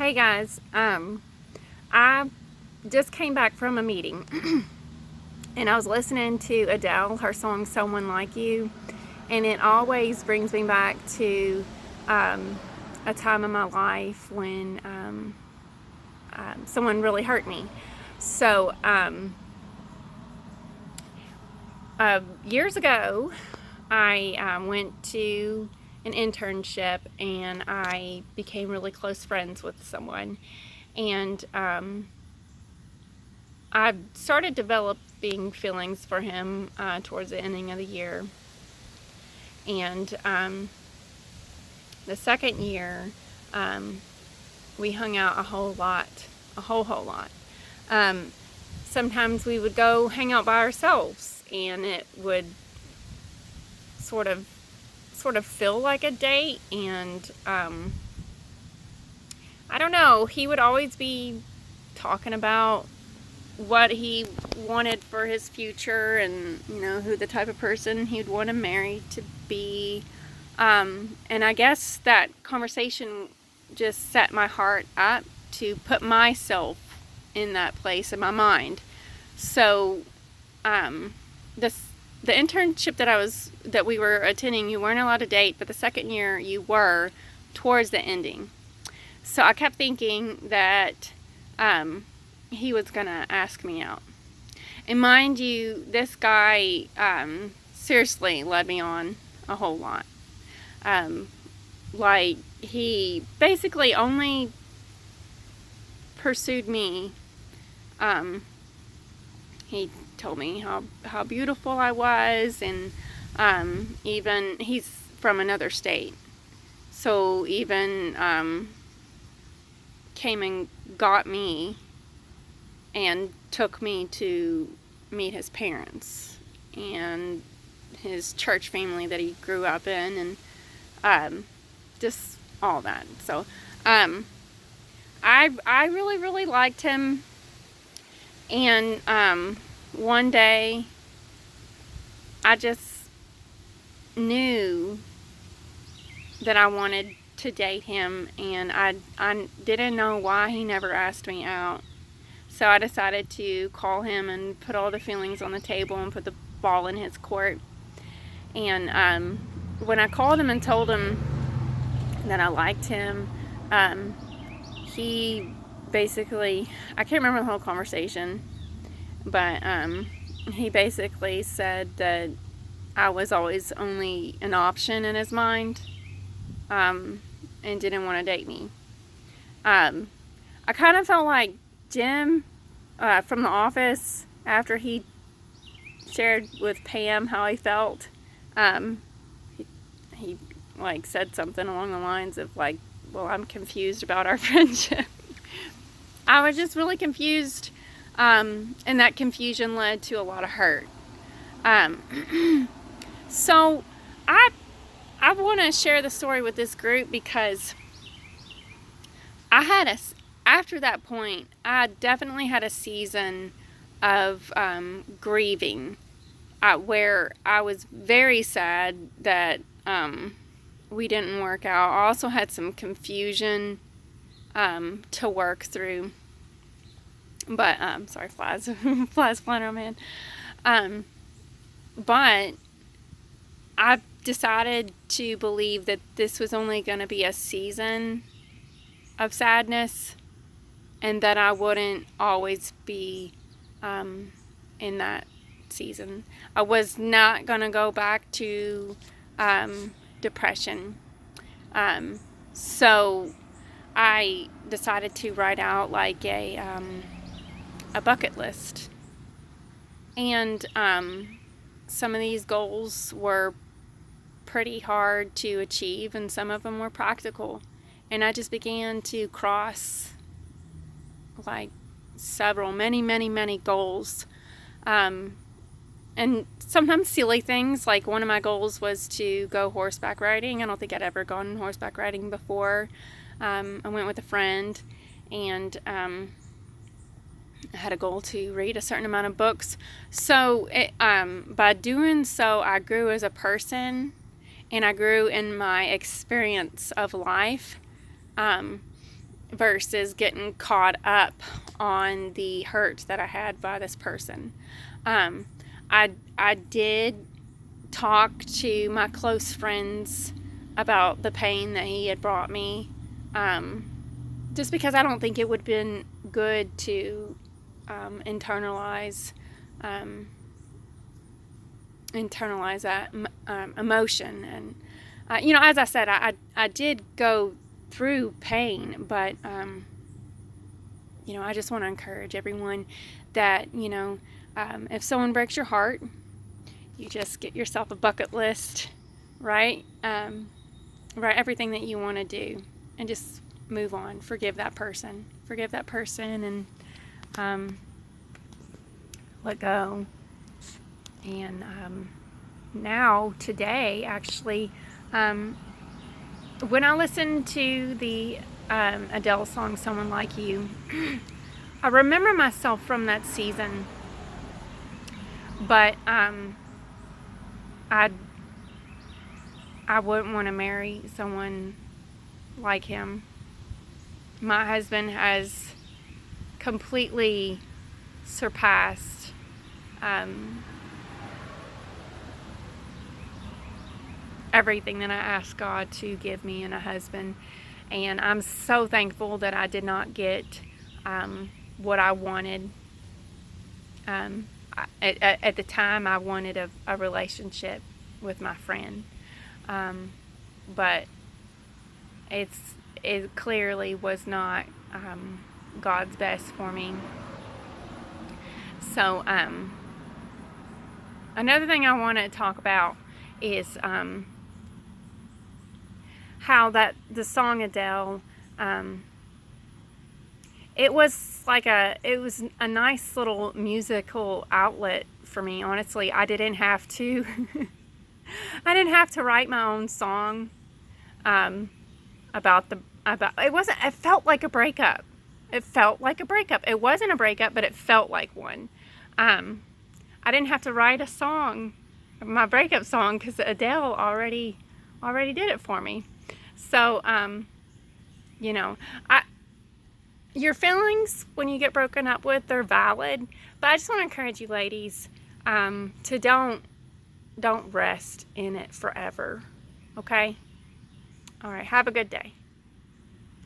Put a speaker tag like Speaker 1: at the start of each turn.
Speaker 1: Hey guys, I just came back from a meeting and I was listening to Adele, her song Someone Like You, and it always brings me back to a time in my life when someone really hurt me. So, years ago, I went to an internship and I became really close friends with someone. And I started developing feelings for him towards the ending of the year. And the second year, we hung out a whole lot, a whole lot. Sometimes we would go hang out by ourselves, and it would sort of feel like a date. And I don't know, he would always be talking about what he wanted for his future, and who the type of person he'd want to marry to be. And I guess that conversation just set my heart up to put myself in that place in my mind. So this the internship that we were attending, you weren't allowed to date, but the second year you were, towards the ending. So I kept thinking that he was gonna ask me out. And mind you, this guy seriously led me on a whole lot. Like, he basically only pursued me. He told me how beautiful I was, and even he's from another state. So even came and got me and took me to meet his parents and his church family that he grew up in, and just all that. So I really liked him, and one day I just knew that I wanted to date him, and I didn't know why he never asked me out. So I decided to call him and put all the feelings on the table and put the ball in his court. And when I called him and told him that I liked him, he basically, I can't remember the whole conversation, but he basically said that I was always only an option in his mind, and didn't want to date me. I kind of felt like Jim from The Office after he shared with Pam how he felt. He like said something along the lines of like, well, I'm confused about our friendship. I was just really confused, and that confusion led to a lot of hurt. So I want to share the story with this group because after that point, I definitely had a season of grieving, where I was very sad that we didn't work out. I also had some confusion to work through. But sorry, flies, flies flying around my head. But I decided to believe that this was only going to be a season of sadness, and that I wouldn't always be in that season. I was not going to go back to depression. So I decided to write out like a bucket list. And some of these goals were pretty hard to achieve, and some of them were practical. And I just began to cross like many goals. And sometimes silly things, like one of my goals was to go horseback riding. I don't think I'd ever gone horseback riding before. I went with a friend, and I had a goal to read a certain amount of books. So by doing so, I grew as a person, and I grew in my experience of life. versus getting caught up on the hurt that I had by this person. I did talk to my close friends about the pain that he had brought me, just because I don't think it would have been good to internalize that emotion. And as I said, I did go through pain, but I just want to encourage everyone that if someone breaks your heart, you just get yourself a bucket list, right? Write everything that you want to do, and just move on. Forgive that person, and let go. And now, today, actually, when I listen to the Adele song, Someone Like You, I remember myself from that season, but I wouldn't want to marry someone like him. My husband has completely surpassed everything that I asked God to give me in a husband. And I'm so thankful that I did not get what I wanted. At the time, I wanted a relationship with my friend. But it clearly was not God's best for me. So another thing I want to talk about is how that the song Adele, it was a nice little musical outlet for me. Honestly, I didn't have to write my own song about it felt like a breakup. It wasn't a breakup, but it felt like one. I didn't have to write a song, my breakup song, because Adele already did it for me. So, your feelings when you get broken up with, they're valid, but I just want to encourage you ladies to don't rest in it forever. Okay? All right, have a good day.